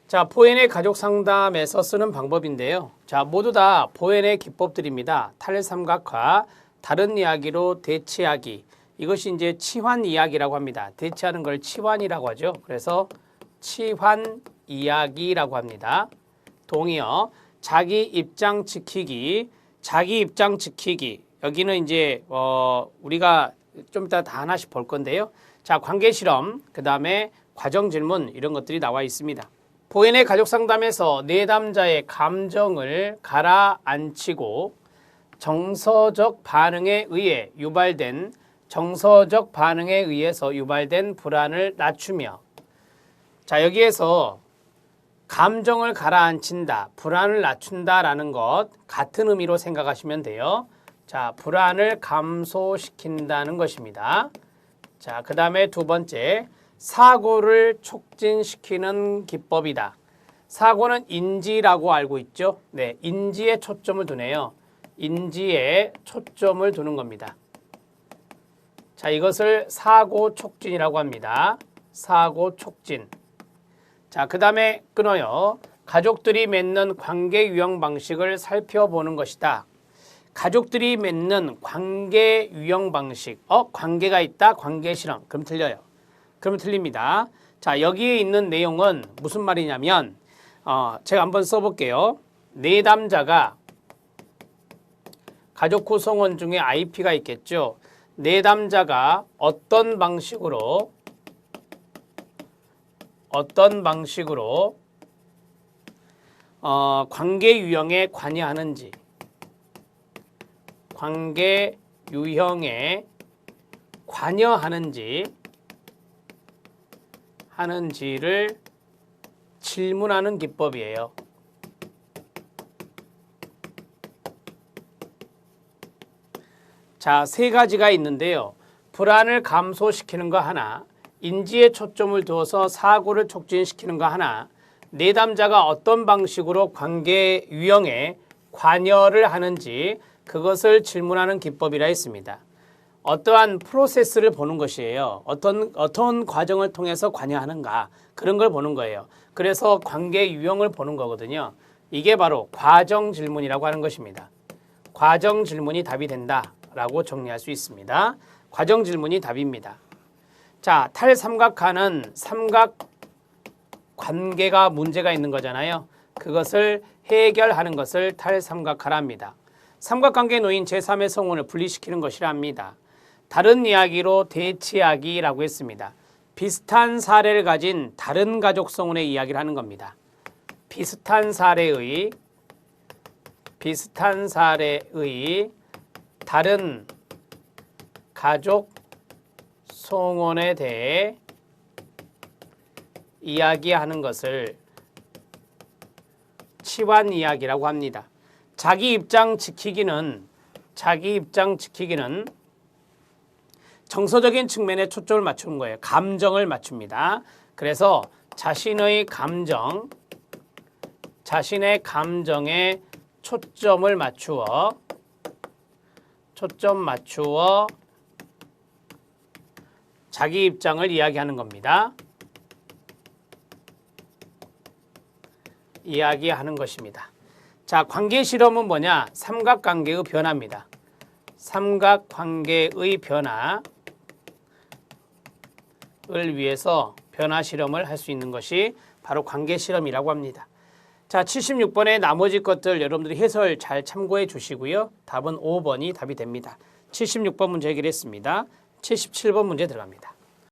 자, 포엔의 가족 상담에서 쓰는 방법인데요. 자, 모두 다 포엔의 기법들입니다. 탈삼각화, 다른 이야기로 대치하기. 이것이 이제 치환 이야기라고 합니다. 대치하는 걸 치환이라고 하죠. 그래서 치환 이야기라고 합니다. 동의어, 자기 입장 지키기, 자기 입장 지키기. 여기는 이제 우리가 좀 이따 다 하나씩 볼 건데요. 자, 관계 실험, 그 다음에 과정 질문 이런 것들이 나와 있습니다. 포엔의 가족 상담에서 내담자의 감정을 가라앉히고 정서적 반응에 의해서 유발된 불안을 낮추며, 자, 여기에서 감정을 가라앉힌다, 불안을 낮춘다라는 것 같은 의미로 생각하시면 돼요. 자, 불안을 감소시킨다는 것입니다. 자, 그 다음에 두 번째, 사고를 촉진시키는 기법이다. 사고는 인지라고 알고 있죠? 네, 인지에 초점을 두네요. 인지에 초점을 두는 겁니다. 자, 이것을 사고 촉진이라고 합니다. 사고 촉진. 자, 그 다음에 끊어요. 가족들이 맺는 관계 유형 방식을 살펴보는 것이다. 가족들이 맺는 관계 유형 방식. 관계가 있다, 관계 실험. 그럼 틀려요. 그럼 틀립니다. 자, 여기에 있는 내용은 무슨 말이냐면 제가 한번 써볼게요. 내담자가 가족 구성원 중에 IP가 있겠죠. 내담자가 어떤 방식으로 관계 유형에 관여하는지, 관계 유형에 관여하는지를 질문하는 기법이에요. 자, 세 가지가 있는데요. 불안을 감소시키는 거 하나, 인지에 초점을 두어서 사고를 촉진시키는 거 하나, 내담자가 어떤 방식으로 관계 유형에 관여를 하는지 그것을 질문하는 기법이라 했습니다. 어떠한 프로세스를 보는 것이에요. 어떤 과정을 통해서 관여하는가, 그런 걸 보는 거예요. 그래서 관계 유형을 보는 거거든요. 이게 바로 과정 질문이라고 하는 것입니다. 과정 질문이 답이 된다라고 정리할 수 있습니다. 과정 질문이 답입니다. 자, 탈삼각화는 삼각 관계가 문제가 있는 거잖아요. 그것을 해결하는 것을 탈삼각화라 합니다. 삼각관계에 놓인 제3의 성운을 분리시키는 것이라 합니다. 다른 이야기로 대치하기라고 했습니다. 비슷한 사례를 가진 다른 가족 성운의 이야기를 하는 겁니다. 비슷한 사례의 다른 가족 성운에 대해 이야기하는 것을 치환 이야기라고 합니다. 자기 입장 지키기는 정서적인 측면에 초점을 맞추는 거예요. 감정을 맞춥니다. 그래서 자신의 감정에 초점 맞추어 자기 입장을 이야기하는 겁니다. 이야기하는 것입니다. 자, 관계 실험은 뭐냐? 삼각관계의 변화입니다. 삼각관계의 변화를 위해서 변화 실험을 할 수 있는 것이 바로 관계 실험이라고 합니다. 자, 76번의 나머지 것들 여러분들이 해설 잘 참고해 주시고요. 답은 5번이 답이 됩니다. 76번 문제 해결했습니다. 77번 문제 들어갑니다.